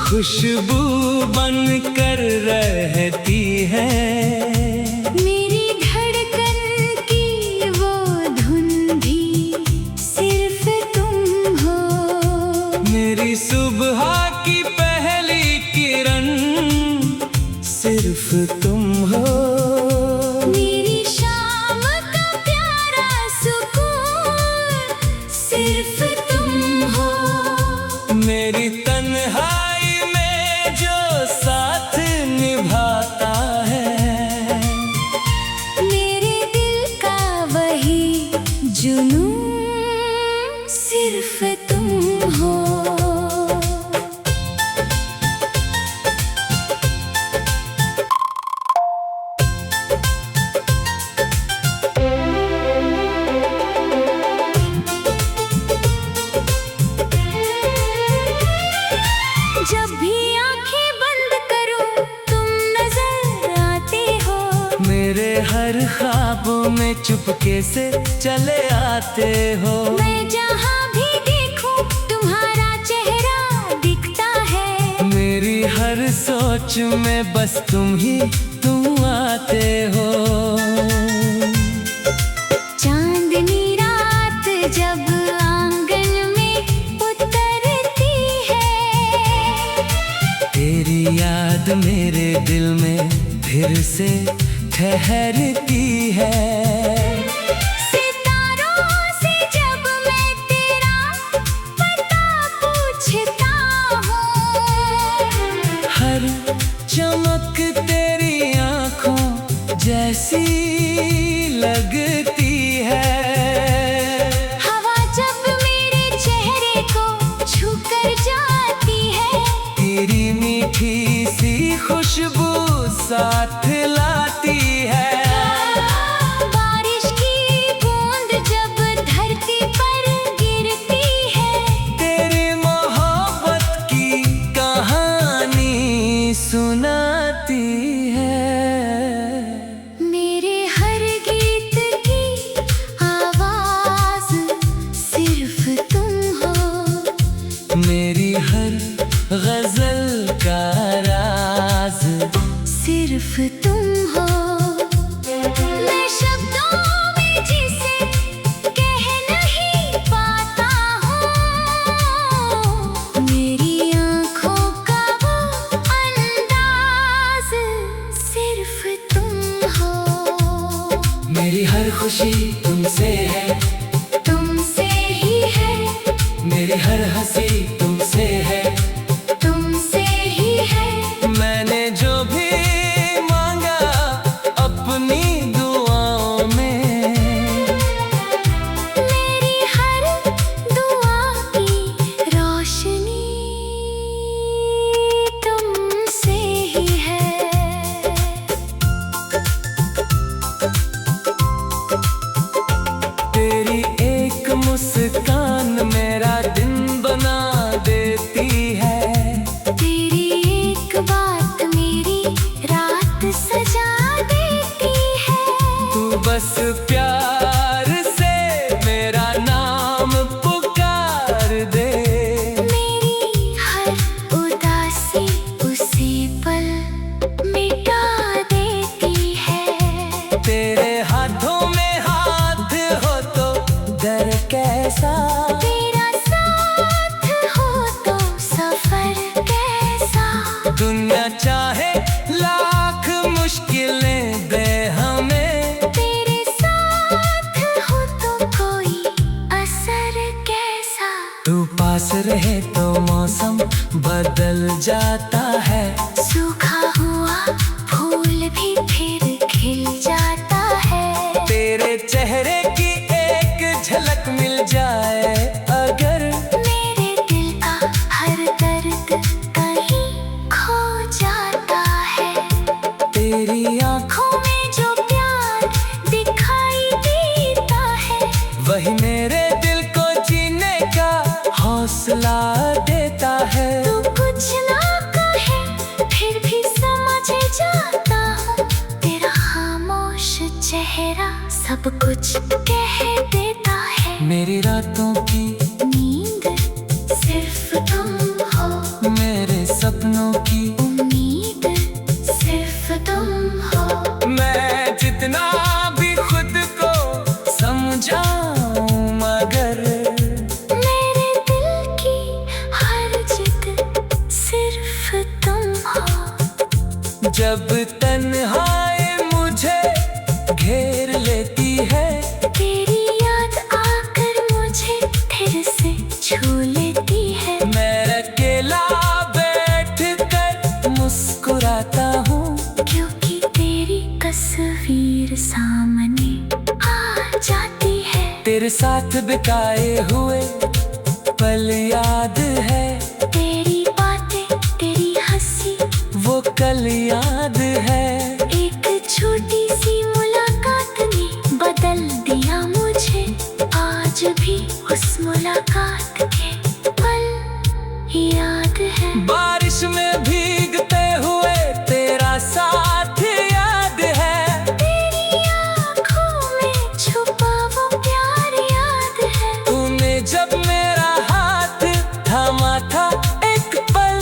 खुशबू बन कर रहती है। मेरी धड़कन की वो धुन भी सिर्फ तुम हो। मेरी सुबह की पहली किरण सिर्फ तुम हो। मेरी शाम का प्यारा सुकून सिर्फ तुम हो। मेरी तन्हाई में जो साथ निभाता है, मेरे दिल का वही जुनून सिर्फ तुम हो। जब भी आंखें बंद करूं तुम नजर आते हो। मेरे हर ख्वाबों में चुपके से चले आते हो। मैं जहां भी देखूं तुम्हारा चेहरा दिखता है। मेरी हर सोच में बस तुम आते हो। चांदनी रात जब आंगन में उतरती है, तेरी याद मेरे दिल में फिर से ठहरती है। सितारों से जब मैं तेरा पता पूछता हूँ, हर चमक तेरी आंखों जैसी लगती है। हवा जब मेरे चेहरे को छूकर जाती है, तेरी मीठी सी खुशबू साथ लाती है। बारिश की बूंद जब धरती पर गिरती है, तेरी मोहब्बत की कहानी सुनाती है। मेरे हर गीत की आवाज सिर्फ तुम हो। मेरी हर गजल का राज सिर्फ तुम हो। मैं शब्दों में जिसे कह नहीं पाता हूँ, मेरी आँखों का वो अंदाज सिर्फ तुम हो। मेरी हर खुशी तुमसे है, तुमसे ही है। मेरी हर हंसी तुमसे है। तुमसे ही है। मैंने जो भी मांगा अपनी दुआओं में, मेरी हर दुआ की रोशनी तुमसे ही है। तेरी एक मुस्कान मेरा दिन बना देती है। तेरी एक बात मेरी रात सजा देती है। तू बस प्यार से मेरा नाम पुकार दे। मेरी हर उदासी उसी पल मिटा देती है। तेरे हाथों में हाथ हो तो डर कैसा, तेरा साथ हो तो सफर कैसा। दुनिया चाहे लाख मुश्किलें दे हमें, तेरे साथ हो तो कोई असर कैसा। तू पास रहे तो मौसम बदल जाता है। सूखा हुआ फूल भी फिर खिल जाता है। तेरे चेहरे की एक झलक मिल जाए अगर, मेरे दिल का हर दर्द कहीं खो जाता है। तेरी आँखों में जो प्यार दिखाई देता है, वही मेरे दिल को जीने का हौसला देता है। तू कुछ ना कहे फिर भी समझ जाता हूँ। तेरा खामोश चेहरा सब कुछ कह देता है। मेरी रातों की नींद सिर्फ तुम हो। मेरे सपने हो। मैं जितना भी खुद को समझाऊं मगर मेरे दिल की हर जिद सिर्फ तुम हो। जब तन्हाई मुझे घेर लेती है, तेरी याद आकर मुझे फिर से छू लेती है। मैं अकेला बैठ कर मुस्कुराता हूँ, क्योंकि तेरी तस्वीर सामने आ जाती है। तेरे साथ बिताए हुए पल याद है, तेरी बातें तेरी हंसी वो कल याद है। एक छोटी सी मुलाकात ने बदल दिया मुझे। आज भी उस मुलाकात के पल याद है। बारिश में भीगते हुए तेरा साथ याद है, तेरी आँखों में छुपा वो प्यार याद है। तूने जब मेरा हाथ थामा था एक पल,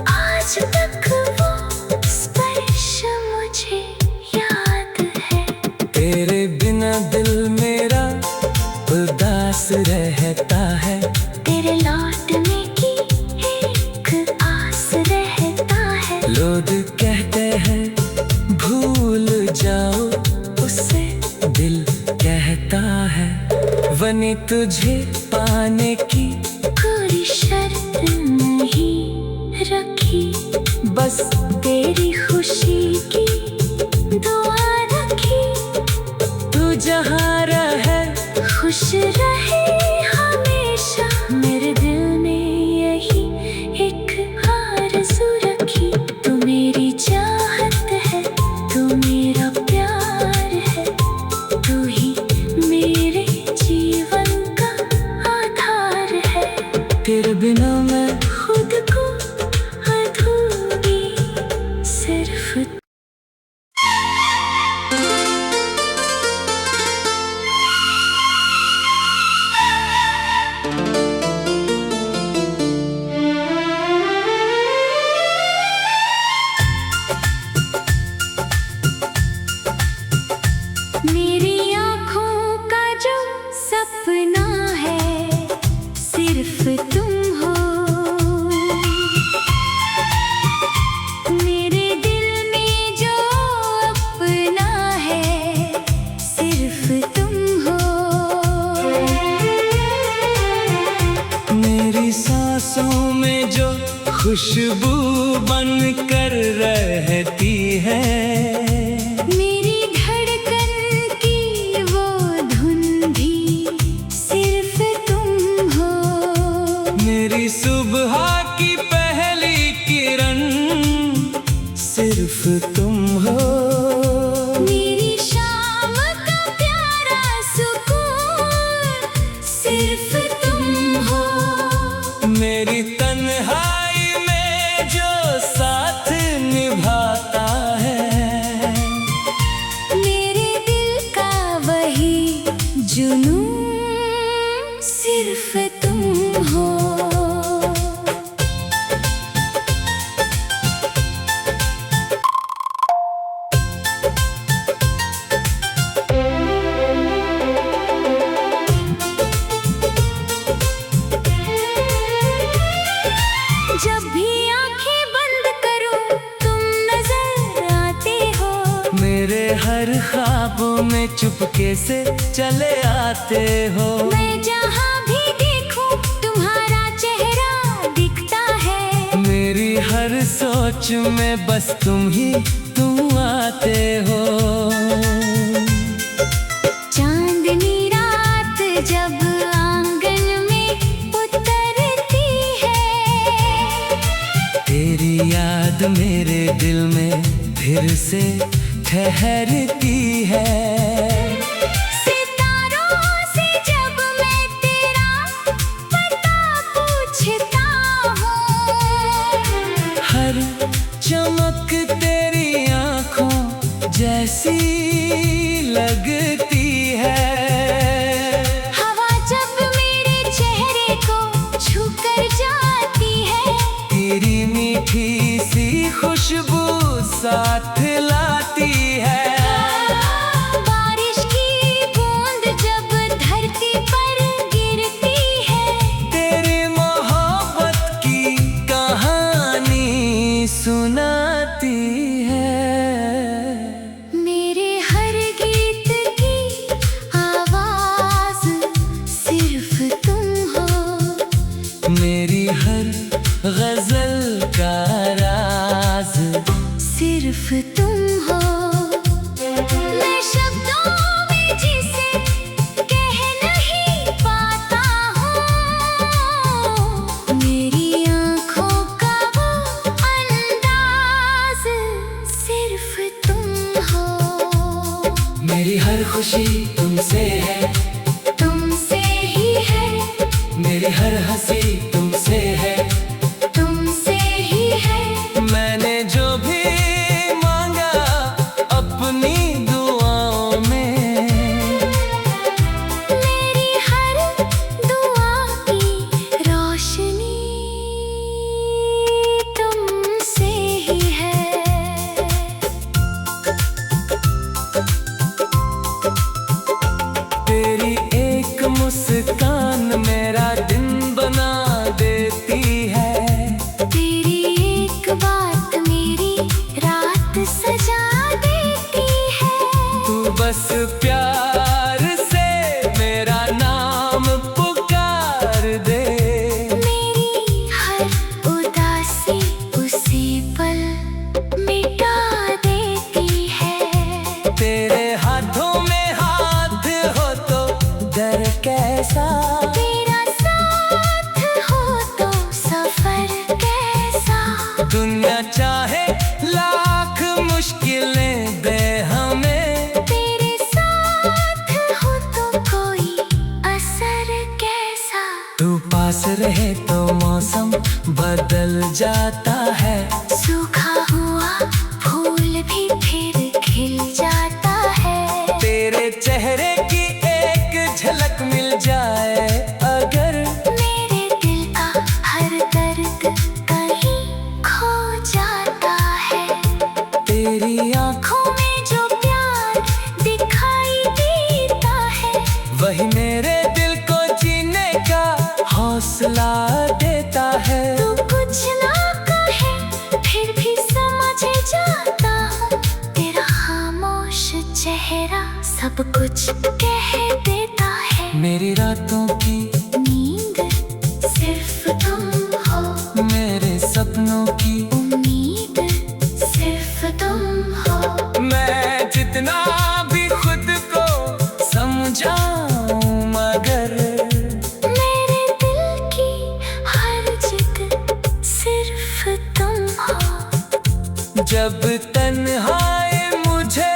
आज तक वो स्पर्श मुझे याद है। तेरे बिना दिल मेरा उदास रहता है, तेरे लौटने की एक आस रहता है। लोग कहते हैं भूल जाओ उसे, दिल कहता है वनी तुझे पाने की कोई शर्त नहीं रखी, बस तेरी खुशी की दुआ रखी। तू जहाँ रहे खुश रहे हमेशा, मेरे दिल ने यही एक आरज़ू रखी। तू मेरी चाहत है, तू मेरा प्यार है, तू ही मेरे जीवन का आधार है। तेरे बिना मैं खुद को अधूरी सिर्फ मेरी आँखों का जो सपना है सिर्फ तुम हो। मेरे दिल में जो अपना है सिर्फ तुम हो। मेरी सांसों में जो खुशबू बन कर रहती है, मेरी धड़कन की वो धुन भी सिर्फ तुम हो। मेरी सुबह की पहली किरण सिर्फ तुम हो। मेरी शाम का प्यारा सुकून सिर्फ तुम हो। मेरी तन्हाई में जो साथ निभाता है, मेरे दिल का वही जुनून सिर्फ तुम हो। जब भी आंखें बंद करूं तुम नजर आते हो। मेरे हर ख्वाबों में चुपके से चले आते हो। मैं जहां भी देखूं तुम्हारा चेहरा दिखता है। मेरी हर सोच में बस तुम आते हो। चांदनी रात जब आंगन में उतरती है, तेरी याद मेरे दिल में फिर से ठहरती है। सितारों से जब मैं तेरा पता पूछता हूँ, हर चमक तेरी आंखों जैसी लगती है। हवा जब मेरे चेहरे को छू कर जाती है, तेरी मीठी सी खुशबू साथ ला हर खुशी तुमसे है, तुमसे ही है। मेरी हर हंसी तुमसे है, तुमसे ही है। मैंने जो भी मांगा अपनी दुआओं में, मेरी हर दुआ की रोशनी तुमसे ही है। तेरी एक मुस्कान मेरा दिन बना देती है, तेरी एक बात मेरी रात सजा देती है। तू बस प्यार से मेरा नाम पुकार दे। मेरी हर उदासी उसी पल मिटा देती है। तेरे हाथों में हाथ हो तो डर कैसा, तेरा साथ हो तो सफर कैसा। दुनिया चाहे लाख मुश्किलें दे हमें, तेरे साथ हो तो कोई असर कैसा। तू पास रहे तो मौसम बदल जाता है, सूखा हुआ फूल भी फिर खिल जाता है। तेरे चेहरे की एक झलक मिल जाए अगर, मेरे दिल का हर दर्द कहीं खो जाता है। तेरी आँखों में जो प्यार दिखाई देता है, वही मेरे दिल को जीने का हौसला देता है। तू कुछ ना कहे फिर भी समझ जाता हूँ। तेरा खामोश चेहरा सब कुछ कह देता है। मेरी रातों की नींद सिर्फ तुम हो, मेरे सपनों की उम्मीद सिर्फ तुम हो। मैं जितना भी खुद को समझाऊं मगर, मेरे दिल की हर जिद सिर्फ तुम हो। जब तन्हाई मुझे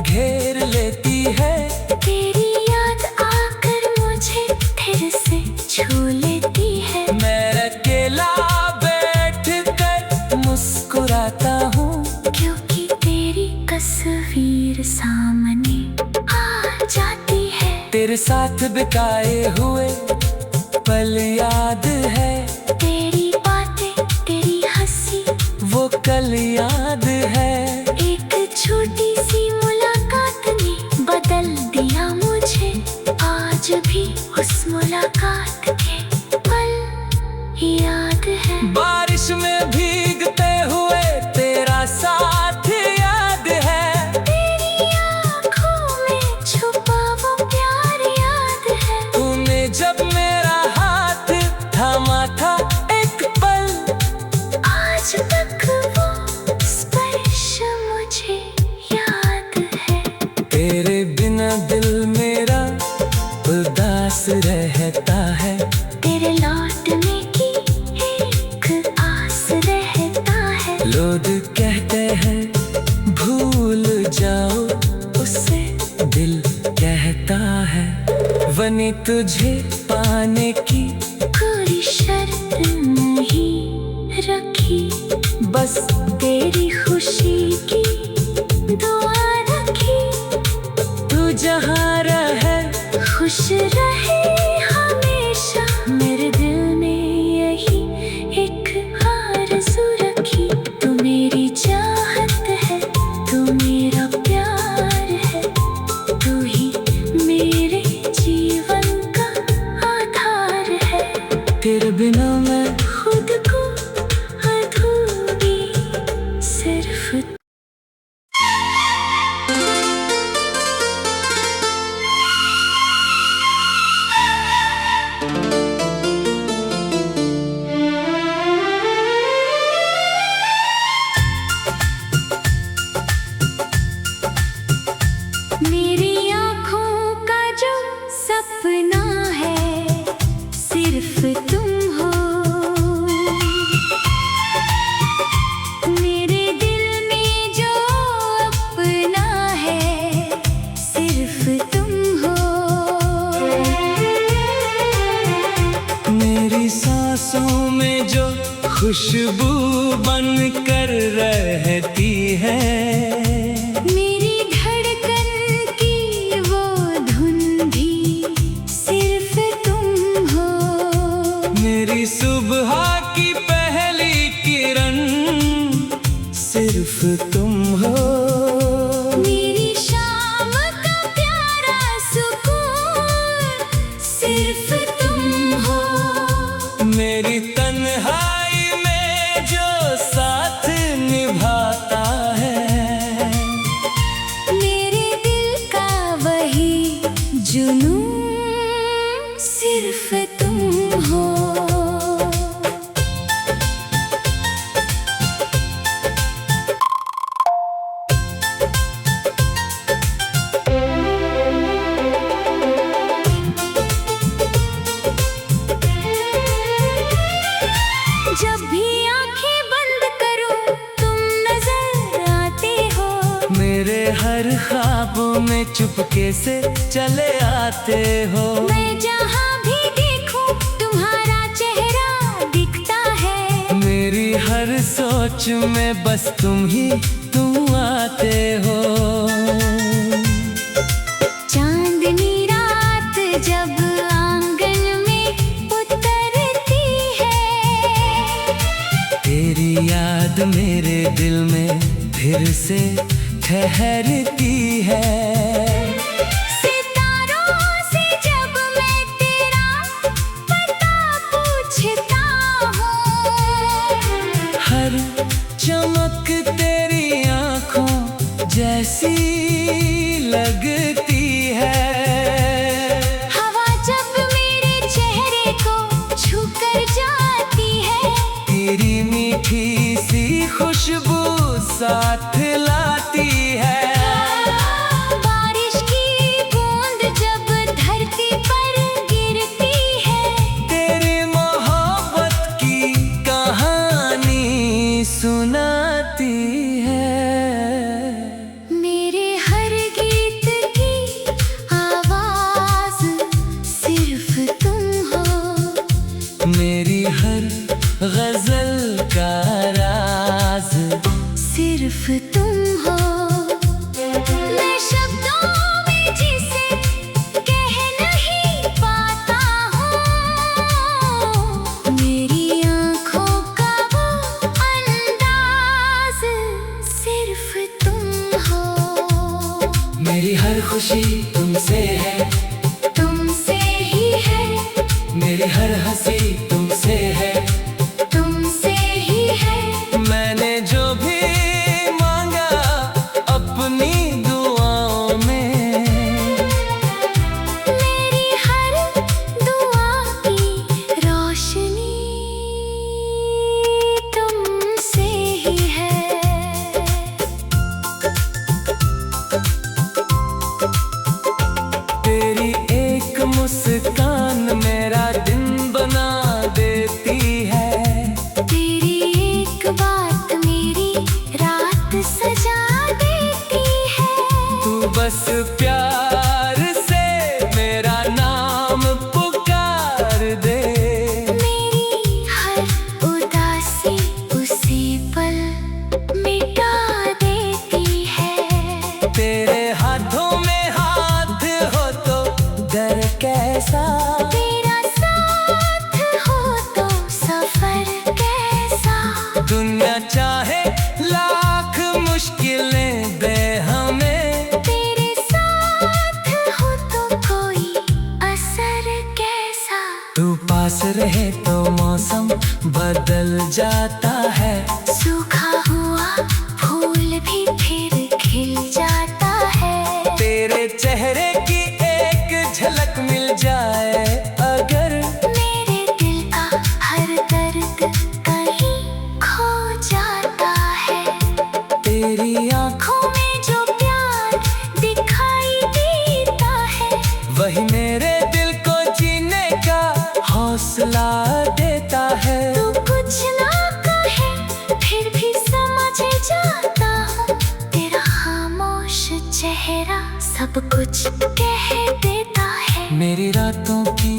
घेर लेती है, तेरी याद आकर मुझे फिर से छू लेती है। मैं अकेला बैठ कर मुस्कुराता हूँ, क्योंकि तेरी तस्वीर सामने आ जाती है। तेरे साथ बिताए हुए पल याद है, तेरी बातें तेरी हंसी वो कल याद है। एक छोटी सी मुलाकात ने बदल दिया मुझे। आज भी उस मुलाकात के पल याद है। बारिश में भीगते हुए तेरा साथ याद है, तेरी आँखों में छुपा वो प्यार याद है। तूने जब मेरा हाथ थामा था एक पल, आज तक वो स्पर्श मुझे याद है। तेरे बिना दिल मेरा उदास रहता है, तेरे लौटने की एक आस रहता है। लोग कहते हैं भूल जाओ उसे, दिल कहता है वनी तुझे पाने की कोई शर्त नहीं रखी, बस तेरी खुशी की दुआ रखी। तू जहाँ रहे खुश रहे हमेशा, मेरे दिल में यही एक आरज़ू रखी। तू मेरी चाहत है, तू मेरा प्यार है, तू ही मेरे जीवन का आधार है। खुशबू बन कर रहती है। मेरी धड़कन की वो धुन भी सिर्फ तुम हो। मेरी सुबह की पहली किरण सिर्फ तुम हो। मेरी शाम का प्यारा सुकून सिर्फ तुम हो। मेरी तन्हाई में जो साथ निभाता है, मेरे दिल का वही जुनून सिर्फ तुम हो। जब भी आंखें बंद करूं तुम नजर आते हो। मेरे हर ख्वाबों में चुपके से चले आते हो। मैं जहां भी देखूं तुम्हारा चेहरा दिखता है। मेरी हर सोच में बस तुम आते हो। चांदनी रात जब आंगन में उतरती है, तेरी याद मेरे दिल में फिर से ठहरती है। सितारों से जब मैं तेरा पता पूछता हूँ, हर चमक तेरी आंखों जैसी लगती है। हवा जब मेरे चेहरे को छू कर जाती है, तेरी मीठी सी खुशबू साथ लाती है। बारिश की बूंद जब धरती पर गिरती है, तेरी मोहब्बत की कहानी सुनाती है। मेरे हर गीत की आवाज सिर्फ तुम हो। मेरी हर गजल का राज सिर्फ तुम हो। मैं शब्दों में जिसे कह नहीं पाता हूँ, मेरी आंखों का वो अंदाज सिर्फ तुम हो। मेरी हर खुशी तुमसे है, तुमसे ही है। मेरी हर हंसी तुमसे है, तुमसे ही है। मैंने जो भी मांगा अपनी दुआओं में, मेरी हर दुआ की रोशनी तुमसे ही है। तेरी एक मुस्कान मेरा दिन बना देती है। तेरी एक बात मेरी रात सजा देती है। तू बस प्यार से मेरा नाम पुकार दे। मेरी हर उदासी उसी पल मिटा देती है। तेरे हाथों में हाथ हो तो डर कैसा, तेरा साथ हो तो सफर कैसा। दुनिया चाहे लाख मुश्किलें दे हमें, तेरे साथ हो तो कोई असर कैसा। तू पास रहे तो मौसम बदल जाता है। सूखा हुआ फूल भी फिर खिल जाता है। तेरे चेहरे की एक झलक मिल जाए अगर, मेरे दिल का हर दर्द कहीं खो जाता है। तेरी आंखों आँखों में जो प्यार दिखाई देता है, वही मेरे दिल को जीने का हौसला देता है। तू कुछ ना कहे फिर भी समझ जाता हूँ। तेरा खामोश चेहरा सब कुछ कह देता है। मेरी रातों की